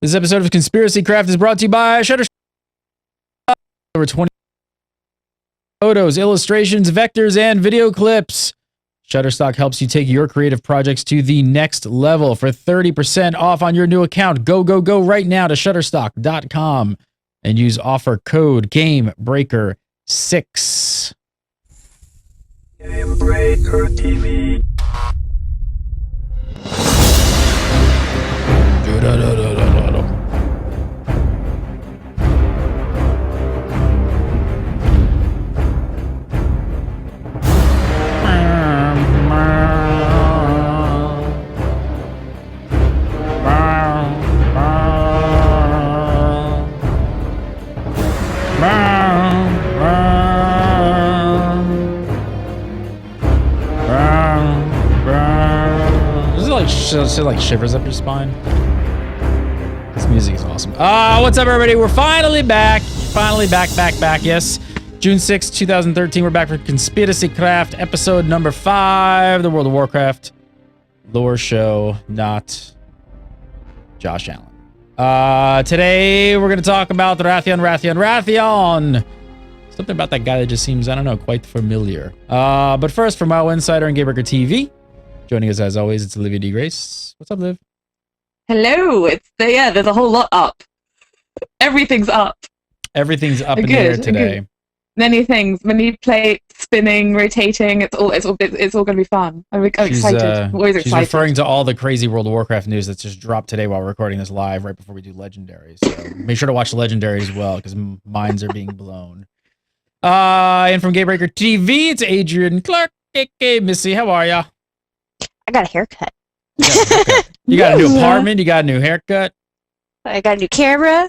This episode of Conspiracy Craft is brought to you by Shutterstock. Over 20 photos, illustrations, vectors, and video clips. Shutterstock helps you take your creative projects to the next level. For 30% off on your new account, go right now to shutterstock.com and use offer code GAMEBREAKER6. GameBreaker TV. Does it like shivers up your spine? This music is awesome. What's up, everybody? We're finally back. Back. Yes. June 6th, 2013. We're back for Conspiracy Craft, episode number 5, the World of Warcraft lore show, not Josh Allen. Today, we're going to talk about Wrathion. Something about that guy that just seems, I don't know, quite familiar. But first, from WoW Insider and GameBreaker TV, joining us as always, it's Olivia D. Grace. What's up, Liv? Hello. There's a whole lot up. Everything's up. Everything's up in the air today. Good. Many things, manipulate, spinning, rotating. It's all going to be fun. I'm excited. I'm always excited. She's referring to all the crazy World of Warcraft news that's just dropped today while we're recording this live, right before we do Legendary. So make sure to watch Legendary as well, because minds are being blown. And from Gatebreaker TV, it's Adrian Clark. Hey, Missy, how are ya? I got a haircut. You got a new apartment. You got a new haircut. I got a new camera.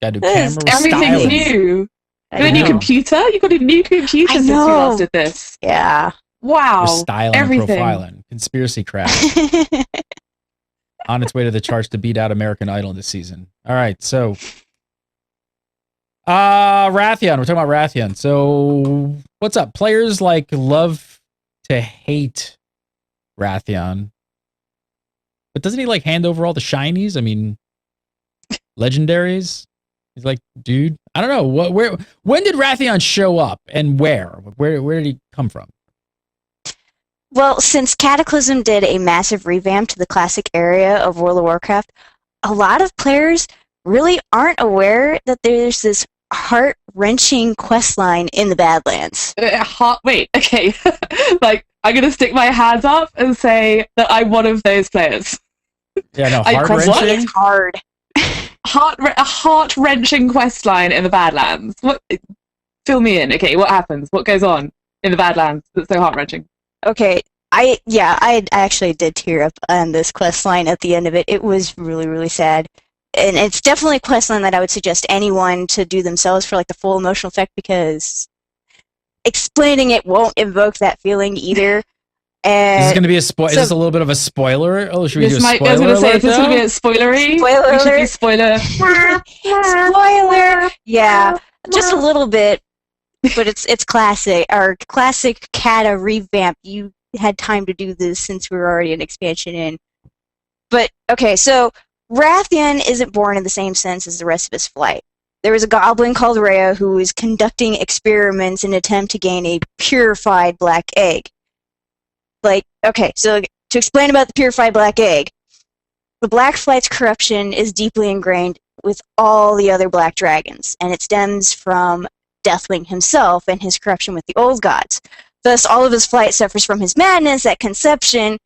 Got a new camera. Everything's new. You got a new computer? You got a new computer since we last did this. Yeah. Wow. You're styling everything. And profiling. Conspiracy Craft. On its way to the charts to beat out American Idol this season. All right, so Wrathion. We're talking about Wrathion. So what's up? Players love to hate Wrathion. But doesn't he hand over all the shinies? I mean, legendaries? He's like, dude, I don't know. When did Wrathion show up and where? Where did he come from? Well, since Cataclysm did a massive revamp to the classic area of World of Warcraft, a lot of players really aren't aware that there's this heart-wrenching questline in the Badlands. Wait, okay. I'm going to stick my hands up and say that I'm one of those players. Yeah, no, heart-wrenching? It's hard. A heart-wrenching questline in the Badlands. What? Fill me in. Okay, what happens? What goes on in the Badlands that's so heart-wrenching? Okay, I actually did tear up on this questline at the end of it. It was really, really sad. And it's definitely a questline that I would suggest anyone to do themselves for the full emotional effect, because explaining it won't evoke that feeling either. And is this going to be a spoiler? Is this a little bit of a spoiler? Oh, should we do a spoiler? I was going to say, is this going to be a spoilery? Spoiler alert. Spoiler. Spoiler. Yeah, just a little bit, but it's classic. Our classic Cata revamp. You had time to do this since we were already an expansion in. But okay, so Wrathion isn't born in the same sense as the rest of his flight. There was a goblin called Rhea who was conducting experiments in an attempt to gain a purified black egg. Okay, so to explain about the purified black egg, the Black Flight's corruption is deeply ingrained with all the other black dragons, and it stems from Deathwing himself and his corruption with the old gods. Thus, all of his flight suffers from his madness at conception.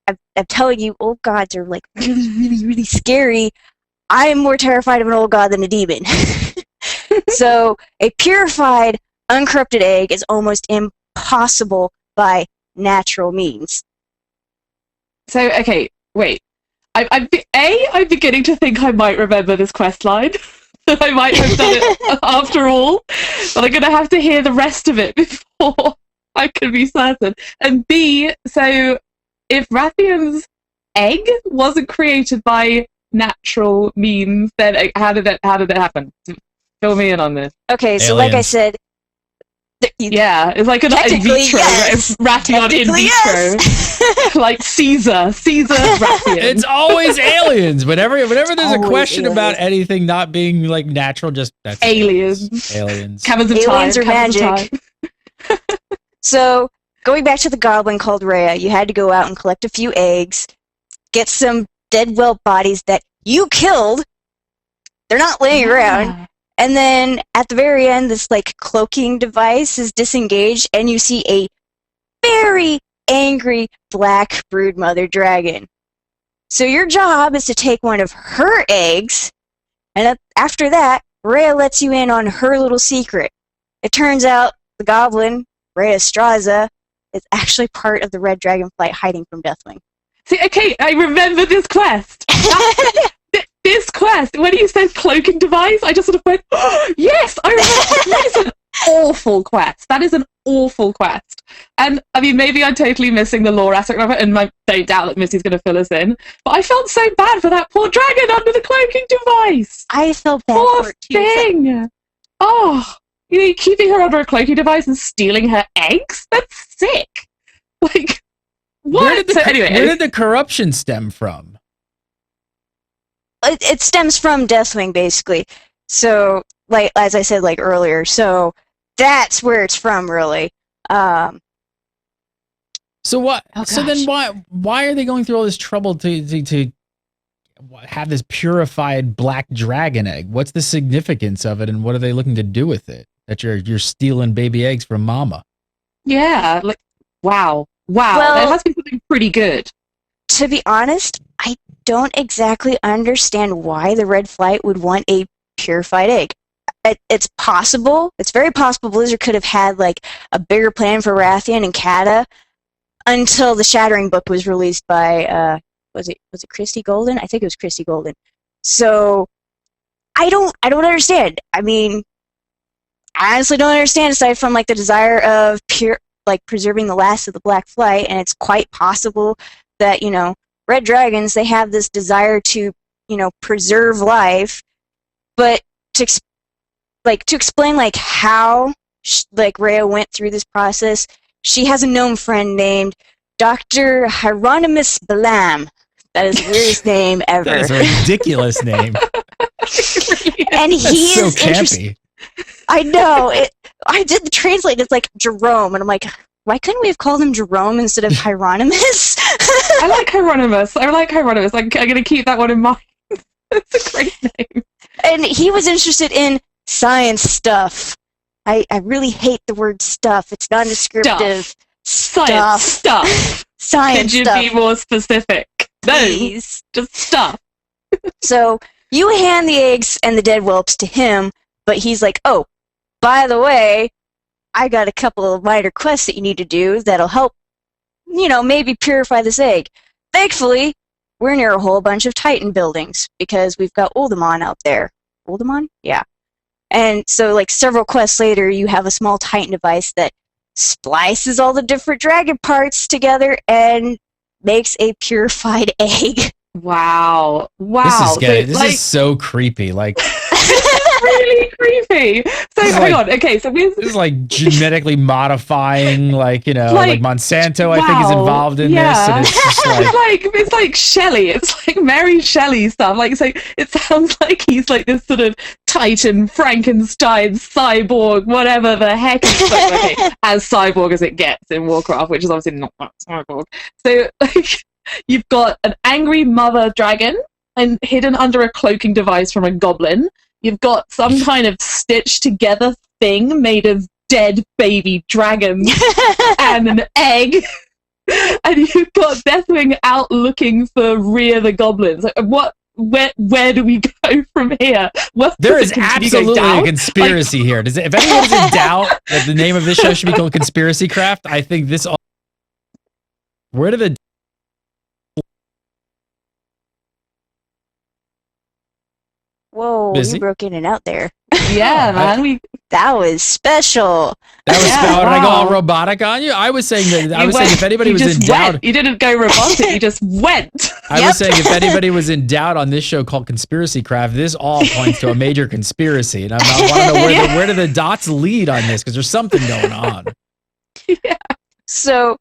I'm telling you, old gods are really scary. I am more terrified of an old god than a demon. So, a purified, uncorrupted egg is almost impossible by natural means. So, okay, wait. I'm beginning to think I might remember this questline. That I might have done it after all. But I'm going to have to hear the rest of it before I can be certain. And B, so if Wrathion's egg wasn't created by natural means, then how did it happen? Fill me in on this. Okay, so like I said, Yeah, it's like an in Technically, vitro. yes. Wrathion in vitro. Yes. Like Caesar Wrathion. It's always aliens. Whenever there's a always question about aliens. anything not being like natural, just that's Aliens. Aliens. Cameras of Aliens time. are magic. So, going back to the goblin called Rhea, you had to go out and collect a few eggs, get some dead whelp bodies that you killed. They're not laying around. And then at the very end, this like cloaking device is disengaged, and you see a very angry black broodmother dragon. So your job is to take one of her eggs, and after that, Rhea lets you in on her little secret. It turns out the goblin, Rhea Straza, is actually part of the red dragonflight hiding from Deathwing. See, okay, I remember this quest. This quest, when you said cloaking device, I just sort of went, oh, yes, I remember. That is an awful quest. That is an awful quest. And, I mean, maybe I'm totally missing the lore aspect of it, and I don't doubt that Missy's going to fill us in, but I felt so bad for that poor dragon under the cloaking device. I felt bad Poor for it too. thing. Oh, you know, keeping her under a cloaking device and stealing her eggs? That's sick. Like, what? Where did the corruption stem from? It stems from Deathwing, basically. So, like as I said, like earlier, so that's where it's from, really. So what? Oh, so then why are they going through all this trouble to have this purified black dragon egg? What's the significance of it, and what are they looking to do with it? That you're stealing baby eggs from Mama? Yeah, like wow. Well, there has to be something pretty good. To be honest, I don't exactly understand why the Red Flight would want a purified egg. It's possible. It's very possible Blizzard could have had like a bigger plan for Wrathion and Kata until the Shattering book was released by was it Christy Golden? I think it was Christy Golden. So I don't understand. I mean, I honestly don't understand aside from like the desire of preserving the last of the Black Flight, and it's quite possible that, you know, red dragons, they have this desire to, you know, preserve life, but to explain like how Rhea went through this process, she has a gnome friend named Dr. Hieronymus Balam. That is the weirdest name ever. That is a ridiculous name. And he so is campy. I know. I did the translate. It's like Jerome, and I'm like, why couldn't we have called him Jerome instead of Hieronymus? I like Hieronymus. I'm going to keep that one in mind. It's a great name. And he was interested in science stuff. I really hate the word stuff. It's non-descriptive. Science stuff. Science Could you stuff. be more specific? Please. No, just stuff. So you hand the eggs and the dead whelps to him, but he's like, oh, by the way, I got a couple of minor quests that you need to do that'll help, you know, maybe purify this egg. Thankfully, we're near a whole bunch of Titan buildings because we've got Uldamon out there. Uldamon? Yeah. And so, like, several quests later, you have a small Titan device that splices all the different dragon parts together and makes a purified egg. Wow. This is so creepy. Like, really creepy. So hang on. Okay, so this is like genetically modifying, like, you know, like Monsanto. I think is involved in this, and it's just like it's like Shelley. It's like Mary Shelley stuff. Like, so it sounds like he's like this sort of Titan, Frankenstein, cyborg, whatever the heck. It's like, okay, as cyborg as it gets in Warcraft, which is obviously not that cyborg. So like, you've got an angry mother dragon and hidden under a cloaking device from a goblin. You've got some kind of stitched together thing made of dead baby dragons and an egg. And you've got Deathwing out looking for Rhea the goblins. Like, where do we go from here? There is absolutely a conspiracy here. If anyone's in doubt that the name of this show should be called Conspiracy Craft, I think this all... Where do the... Whoa, Busy? you broke in and out there. Yeah, man. That was special. That was Yeah, Did I go all wow. robotic on you? I was saying that. I You was went- saying if anybody you was in just doubt, went. You didn't go robotic. You just went. I was saying if anybody was in doubt on this show called Conspiracy Craft, this all points to a major conspiracy, and I want to know where do the dots lead on this because there's something going on. So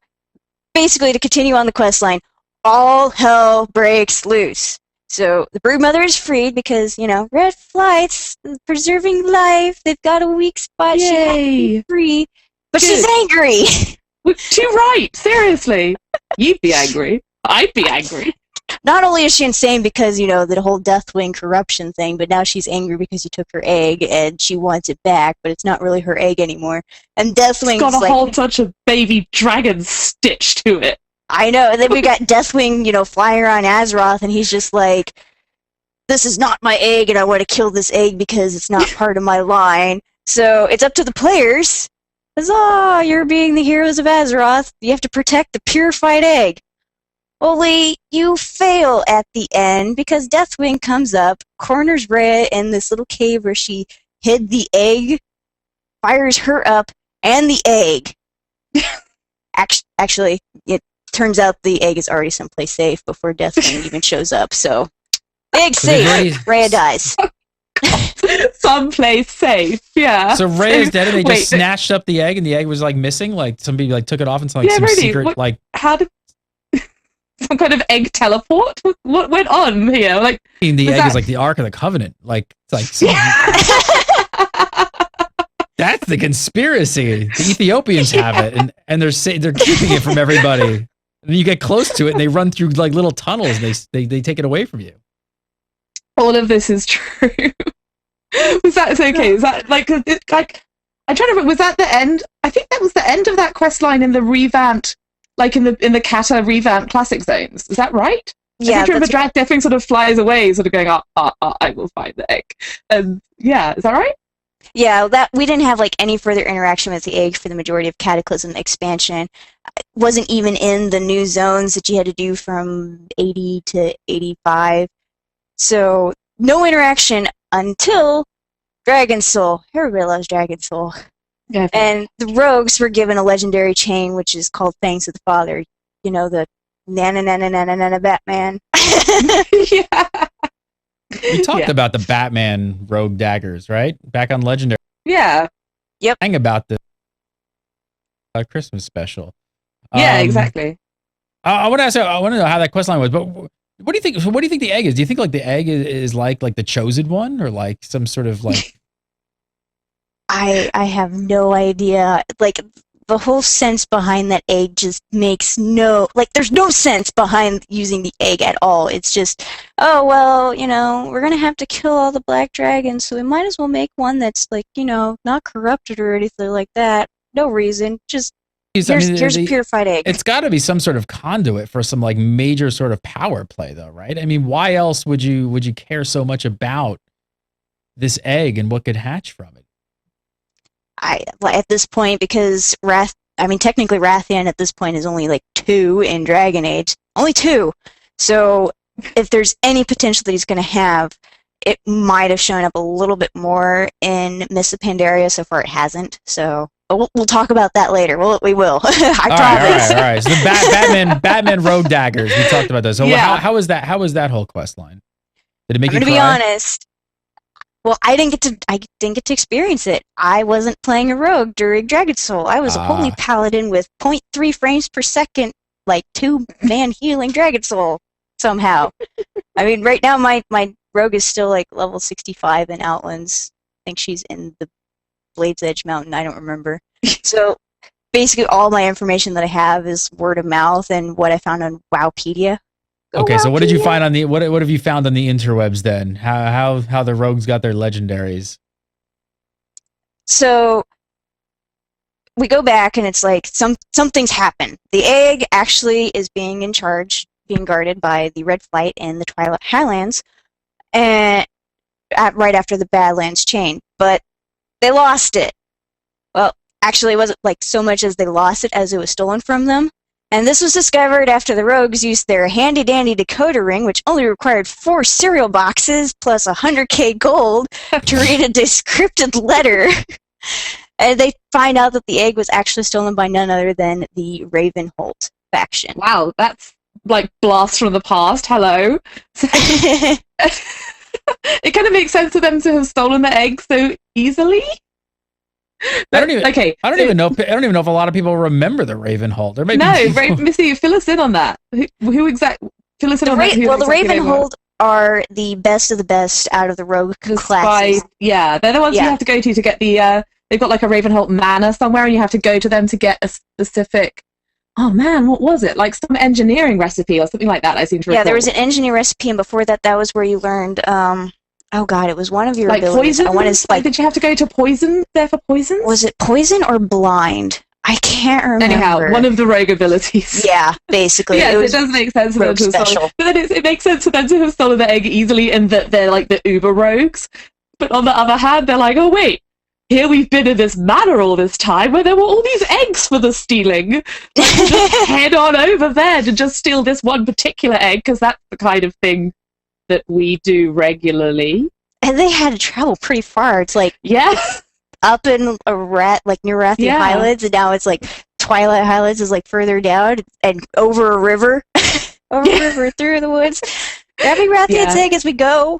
basically, to continue on the quest line, all hell breaks loose. So the broodmother is freed because, red flights, preserving life, they've got a weak spot, she has to be Yay! free. But Good. she's angry. Well, too right. Seriously, you'd be angry. I'd be angry. Not only is she insane because, the whole Deathwing corruption thing, but now she's angry because you took her egg and she wants it back, but it's not really her egg anymore. And Deathwing's It's got a like, whole touch of baby dragon stitched to it. I know. And then we got Deathwing, flying around Azeroth, and he's just like, this is not my egg, and I want to kill this egg because it's not part of my line. So it's up to the players. Huzzah! You're being the heroes of Azeroth. You have to protect the purified egg. Only you fail at the end because Deathwing comes up, corners Rhea in this little cave where she hid the egg, fires her up, and the egg. Actually, it turns out the egg is already someplace safe before Deathwing even shows up, so egg So they've already- safe. Rhea dies. Someplace safe. Yeah. So Ray is dead, and they Wait, just snatched up the egg, and the egg was like missing. Like somebody like took it off into like Yeah, some really, secret what- like. How did some kind of egg teleport? What went on here? Like, The was egg that- is like the Ark of the Covenant. Like it's like some- that's the conspiracy. The Ethiopians have it, and they're keeping it from everybody. And then you get close to it, and they run through like little tunnels. And they take it away from you. all of this is true. Was that okay? Is that like I'm trying to remember? Was that the end? I think that was the end of that quest line in the revamped, like in the Kata revamped classic zones. Is that right? Yeah, I remember that's- Deathwing sort of flies away, sort of going, I will find the egg. Yeah, is that right? Yeah, that we didn't have like any further interaction with the egg for the majority of Cataclysm expansion. It wasn't even in the new zones that you had to do from 80 to 85. So no interaction until Dragon Soul. Everybody loves Dragon Soul. Yeah. And the rogues were given a legendary chain, which is called Fangs of the Father. The na-na-na-na-na-na-na Batman. Yeah. We talked Yeah. about the Batman rogue daggers, right? Back on Legendary. Yeah. Hang about the Christmas special. Yeah. Exactly. I want to ask. I want to know how that quest line was. But what do you think? So what do you think the egg is? Do you think like the egg is like the chosen one, or like some sort of like? I have no idea. Like, the whole sense behind that egg just makes there's no sense behind using the egg at all. It's just, oh, well, we're going to have to kill all the black dragons, so we might as well make one that's like, not corrupted or anything like that. No reason. Just, here's a purified egg. It's got to be some sort of conduit for some like major sort of power play, though, right? I mean, why else would you care so much about this egg and what could hatch from it? At this point, because technically Wrathion at this point is only like 2 in Dragon Age. Only 2. So if there's any potential that he's going to have, it might have shown up a little bit more in Mists of Pandaria. So far it hasn't. So we'll talk about that later. We will. I promise. All right. So the Batman rogue daggers. We talked about those. So Yeah. how was that? How was that whole quest line? Did it make I'm you going to cry? be honest. Well, I didn't get to experience it. I wasn't playing a rogue during Dragon Soul. I was a holy paladin with 0.3 frames per second, like 2-man healing Dragon Soul somehow. I mean, right now my rogue is still like level 65 in Outlands. I think she's in the Blade's Edge Mountain. I don't remember. So basically, all my information that I have is word of mouth and what I found on Wowpedia. Okay, so what did you find on the what have you found on the interwebs then? How the rogues got their legendaries? So we go back and it's like something's happened. The egg actually is being guarded by the Red Flight in the Twilight Highlands, and right after the Badlands chain. But they lost it. Well, actually, it wasn't like so much as they lost it as it was stolen from them. And this was discovered after the rogues used their handy-dandy decoder ring, which only required 4 cereal boxes plus 100k gold to read a decrypted letter And they find out that the egg was actually stolen by none other than the Ravenholt faction. Wow, that's like blast from the past. Hello. So, it kind of makes sense for them to have stolen the egg so easily. I don't even know if a lot of people remember the Ravenholt. There may be Missy, fill us in on that. Who exactly? Fill us in on that. Well, the Ravenholt are the best of the best out of the rogue classes. They're the ones you have to go to get the. They've got like a Ravenholt manor somewhere, and you have to go to them to get a specific. Oh man, what was it? Like some engineering recipe or something like that. I seem to recall. Yeah, there was an engineering recipe, and before that, that was where you learned. Oh god, it was one of your like abilities. Poison. Did you have to go to poison there for poison? Was it poison or blind? I can't remember. Anyhow, one of the rogue abilities. Yeah, basically. It does make sense for them to have stolen. But then it makes sense for them to have stolen the egg easily, and that they're like the uber rogues. But on the other hand, they're like, oh wait, here we've been in this manor all this time where there were all these eggs for the stealing. Let's just head on over there to just steal this one particular egg, because that's the kind of thing that we do regularly. And they had to travel pretty far. It's like up in near Wrathion Highlands, and now it's like Twilight Highlands is like further down and over a river, river through the woods. Grabbing Wrathion's egg as we go.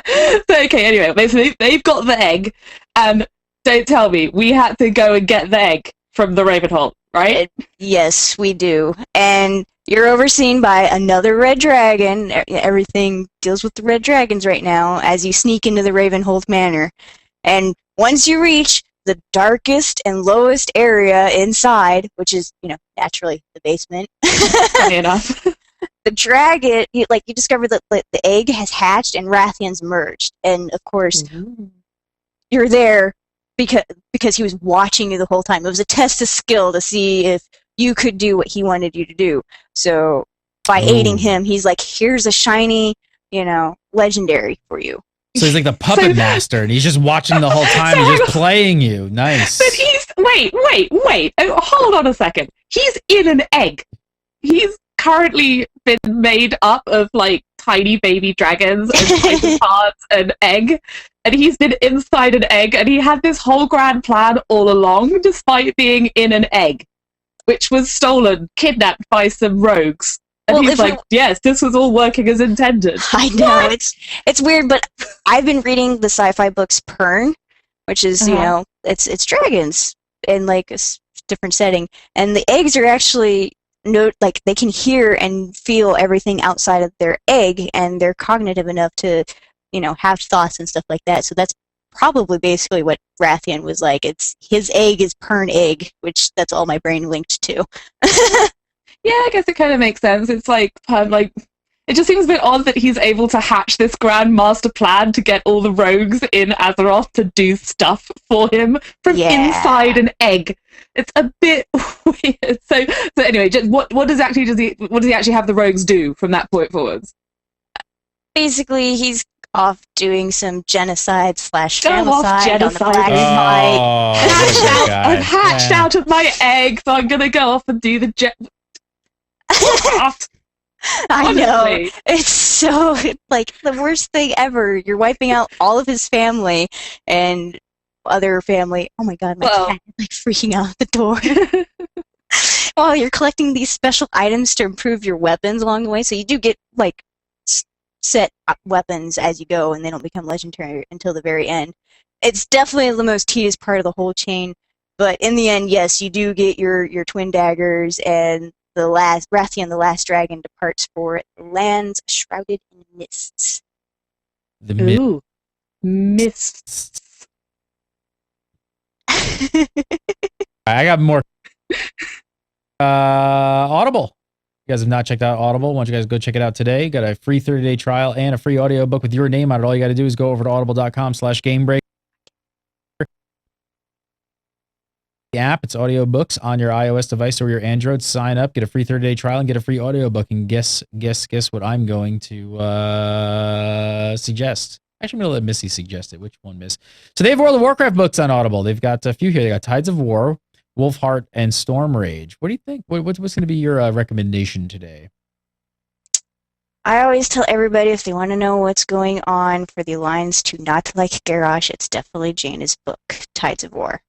So, okay, anyway, they've got the egg, and don't tell me, we had to go and get the egg from the Ravenholt, right? Yes, we do. And you're overseen by another red dragon. Everything deals with the red dragons right now as you sneak into the Ravenholt Manor. And once you reach the darkest and lowest area inside, which is, naturally the basement. Funny enough. The dragon, you discover that the egg has hatched and Wrathion's merged. And, of course, you're there because he was watching you the whole time. It was a test of skill to see if you could do what he wanted you to do. So by aiding him, he's like, here's a shiny, legendary for you. So he's like the puppet master, and he's just watching the whole time. He's just playing you. Nice. But wait. Oh, hold on a second. He's in an egg. He's currently been made up of like tiny baby dragons and titan parts and egg, and he's been inside an egg, and he had this whole grand plan all along, despite being in an egg, which was stolen, kidnapped by some rogues. And he's like, yes, this was all working as intended. I know, what? It's weird, but I've been reading the sci-fi books Pern, which is, it's dragons in like a different setting, and the eggs are actually they can hear and feel everything outside of their egg, and they're cognitive enough to, have thoughts and stuff like that. So that's probably basically what Wrathion was like. It's his egg is Pern egg, which that's all my brain linked to. Yeah, I guess it kind of makes sense. It's like it just seems a bit odd that he's able to hatch this grand master plan to get all the rogues in Azeroth to do stuff for him from inside an egg. It's a bit weird. So anyway, just what does he actually have the rogues do from that point forwards? Basically, he's off doing some genocide / genocide on the Black Knight. I've hatched out of my egg, so I'm gonna go off and do the I know. It's so like the worst thing ever. You're wiping out all of his family and other family. Oh my god, my cat is like freaking out the door. Well, you're collecting these special items to improve your weapons along the way, so you do get like set weapons as you go, and they don't become legendary until the very end. It's definitely the most tedious part of the whole chain, but in the end, yes, you do get your twin daggers, and Wrathion, the last dragon, departs for lands shrouded in mists. Mists. I got more. Audible. You guys have not checked out Audible. Why don't you guys go check it out today? Got a free 30-day trial and a free audiobook with your name on it. All you got to do is go over to audible.com/gamebreak. The app, it's audiobooks on your iOS device or your Android. Sign up, get a free 30-day trial, and get a free audiobook. And guess what I'm going to suggest. Actually, I'm going to let Missy suggest it. Which one, Miss? So they have World of Warcraft books on Audible. They've got a few here. They got Tides of War, Wolfheart, and Storm Rage. What do you think? What's going to be your recommendation today? I always tell everybody if they want to know what's going on for the Alliance to not like Garrosh, it's definitely Jaina's book, Tides of War.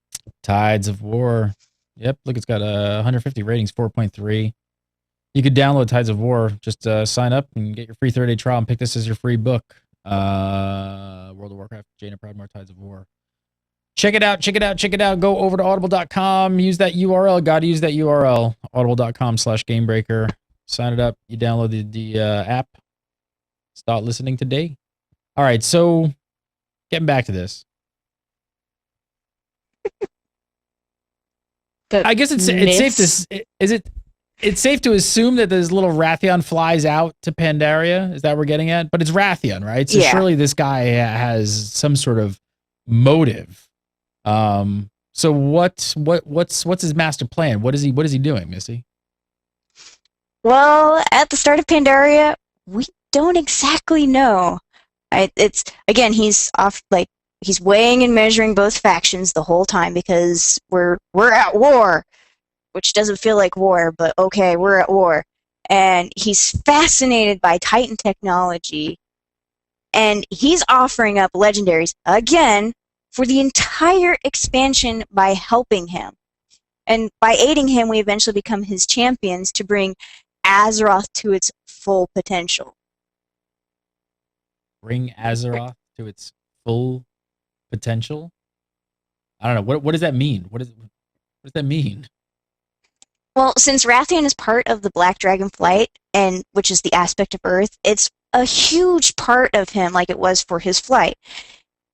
Tides of War. Yep, look, it's got 150 ratings, 4.3. You could download Tides of War. Just sign up and get your free 30-day trial and pick this as your free book. World of Warcraft, Jaina Proudmoore, Tides of War. Check it out, check it out, check it out. Go over to audible.com. Use that URL. Got to use that URL. Audible.com/gamebreaker. Sign it up. You download the app. Start listening today. All right, so getting back to this. I guess it's safe to it's safe to assume that this little Wrathion flies out to Pandaria. Is that what we're getting at? But it's Wrathion, right? So surely this guy has some sort of motive. So what's his master plan? What is he doing, Missy? Well, at the start of Pandaria, we don't exactly know. It's again, he's off, like, he's weighing and measuring both factions the whole time because we're at war, which doesn't feel like war, but okay, we're at war. And he's fascinated by Titan technology, and he's offering up legendaries again for the entire expansion by helping him. And by aiding him, we eventually become his champions to bring Azeroth to its full potential. Bring Azeroth to its full potential? I don't know. What does that mean? What does that mean? Well, since Wrathion is part of the Black Dragon Flight, and which is the aspect of Earth, it's a huge part of him, like it was for his flight.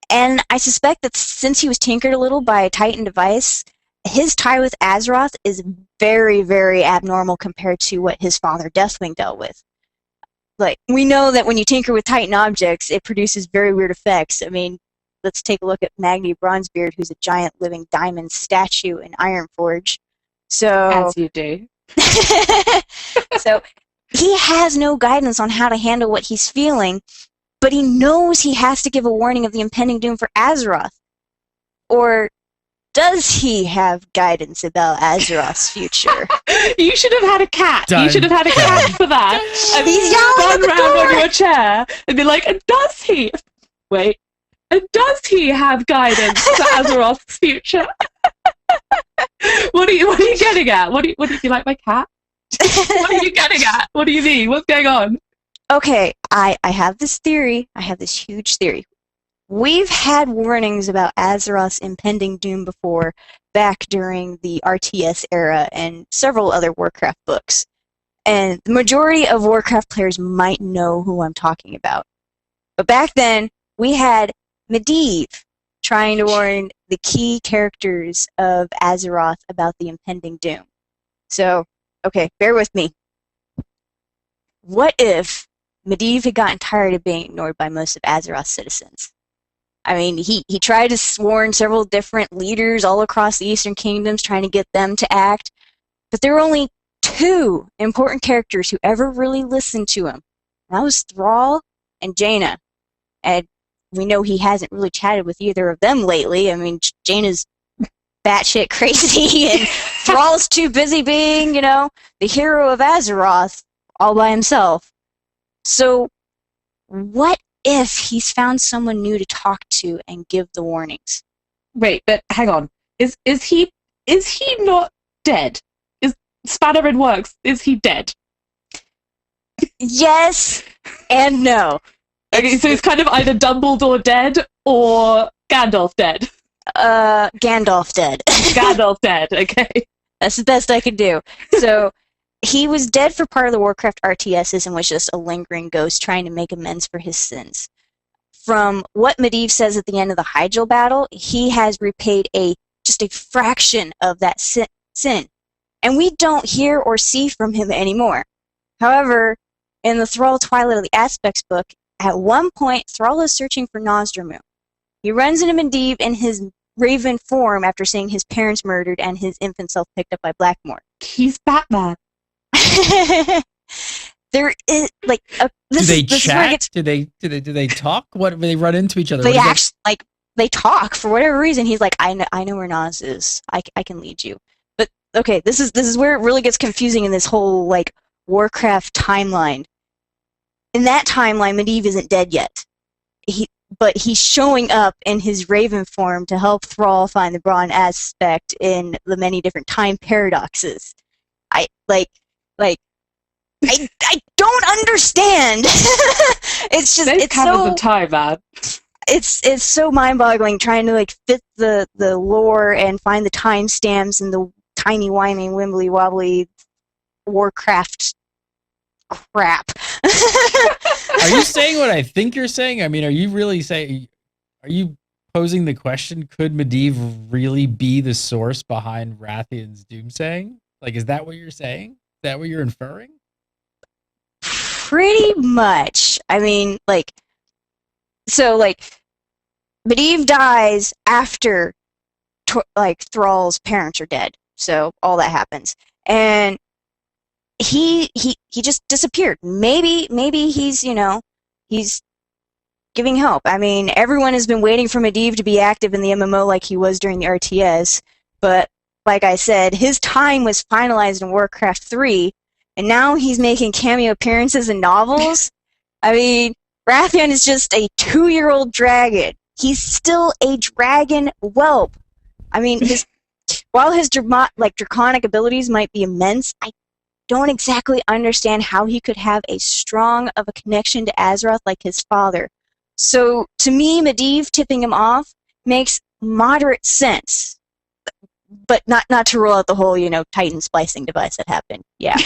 And I suspect that since he was tinkered a little by a Titan device, his tie with Azeroth is very, very abnormal compared to what his father Deathwing dealt with. Like, we know that when you tinker with Titan objects, it produces very weird effects. I mean, let's take a look at Magni Bronzebeard, who's a giant living diamond statue in Ironforge. So, as you do. So he has no guidance on how to handle what he's feeling, but he knows he has to give a warning of the impending doom for Azeroth. Or does he have guidance about Azeroth's future? You should have had a cat. You should have had a cat for that. And He's yelling run around on your chair and be like, and does he? Wait. And does he have guidance for Azeroth's future? What are you getting at? What do you like my cat? What are you getting at? What do you mean? What's going on? Okay, I have this theory. I have this huge theory. We've had warnings about Azeroth's impending doom before, back during the RTS era and several other Warcraft books. And the majority of Warcraft players might know who I'm talking about. But back then, we had Medivh trying to warn the key characters of Azeroth about the impending doom. So, okay, bear with me. What if Medivh had gotten tired of being ignored by most of Azeroth's citizens? I mean, he tried to warn several different leaders all across the Eastern Kingdoms, trying to get them to act, but there were only two important characters who ever really listened to him. And that was Thrall and Jaina. And we know he hasn't really chatted with either of them lately. I mean, Jaina's batshit crazy, and Thrall's too busy being, the hero of Azeroth all by himself. So, what if he's found someone new to talk to and give the warnings? Wait, but hang on. Is he not dead? Is Spanner in Works, is he dead? Yes and no. Okay, so it's kind of either Dumbledore dead or Gandalf dead. Gandalf dead. Gandalf dead, okay. That's the best I could do. So, he was dead for part of the Warcraft RTSs and was just a lingering ghost trying to make amends for his sins. From what Medivh says at the end of the Hyjal battle, he has repaid just a fraction of that sin. And we don't hear or see from him anymore. However, in the Thrall Twilight of the Aspects book, at one point, Thrall is searching for Nozdormu. He runs into Medivh in his raven form after seeing his parents murdered and his infant self picked up by Blackmore. He's Batman. There is do they chat? Do they talk? What do they run into each other? They actually they talk for whatever reason. He's like, I know where Nas is. I can lead you. But okay, this is where it really gets confusing in this whole Warcraft timeline. in that timeline, Medivh isn't dead yet. But he's showing up in his Raven form to help Thrall find the Brawn aspect in the many different time paradoxes. I don't understand. It's just Those it's covers so of time, man. it's so mind-boggling trying to like fit the lore and find the timestamps and the tiny whiny wimbly wobbly Warcraft crap. Are you saying what I think you're saying? I mean, are you really saying? Are you posing the question? Could Medivh really be the source behind Wrathion's doomsaying? Like, is that what you're saying? Is that what you're inferring? Pretty much. I mean, like, so like, Medivh dies after like Thrall's parents are dead. So all that happens, and he just disappeared. Maybe he's he's giving help. I mean, everyone has been waiting for Medivh to be active in the MMO like he was during the RTS, but like I said, his time was finalized in Warcraft III, and now he's making cameo appearances in novels. I mean, Wrathion is just a 2-year-old dragon. He's still a dragon whelp. I mean, while his draconic abilities might be immense, I don't exactly understand how he could have a strong of a connection to Azeroth like his father. So, to me, Medivh tipping him off makes moderate sense. But not to rule out the whole, Titan splicing device that happened. Yeah.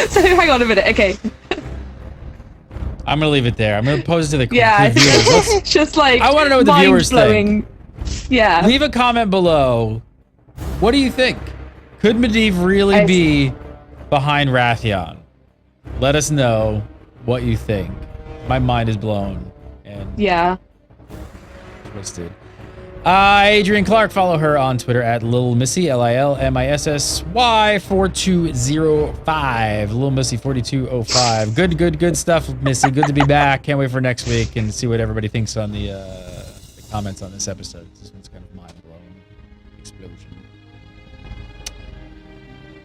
So, hang on a minute. Okay. I'm gonna leave it there. I'm gonna pose it to the Yeah, viewers. it's just like I want to know what the viewers think. Yeah. Leave a comment below. What do you think? Could Medivh really be behind Wrathion? Let us know what you think. My mind is blown and twisted. Adrian Clark, follow her on Twitter at Lil Missy, LILMISSY4205. Lil Missy 4205. Good stuff, Missy. Good to be back. Can't wait for next week and see what everybody thinks on the comments on this episode. This one's kind of mind-blowing explosion.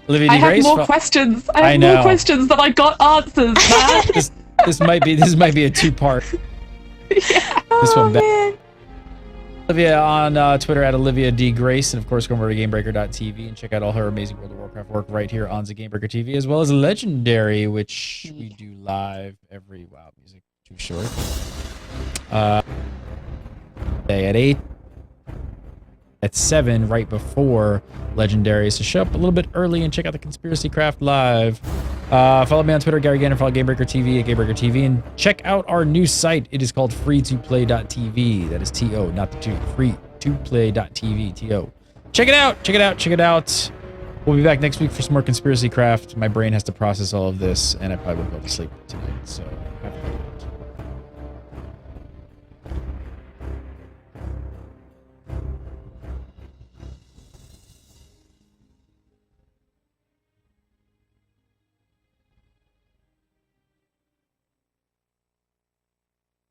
Olivia D. I have Grace, more questions. I have more questions than I got answers, man. this might be a two-part. Yeah. This one back. Olivia on Twitter at Olivia D. Grace, and of course, go over to GameBreaker.tv and check out all her amazing World of Warcraft work right here on the GameBreaker TV, as well as Legendary, which we do live every music too short. Day at 8, at 7, right before Legendary. So show up a little bit early and check out the Conspiracy Craft live. Follow me on Twitter, Gary Gannon. Follow GameBreaker TV at GameBreaker TV, and check out our new site. It is called freetoplay.tv. That is T-O, not the 2. Freetoplay.tv, T-O. Check it out. We'll be back next week for some more Conspiracy Craft. My brain has to process all of this, and I probably won't go to sleep tonight. So have a good one.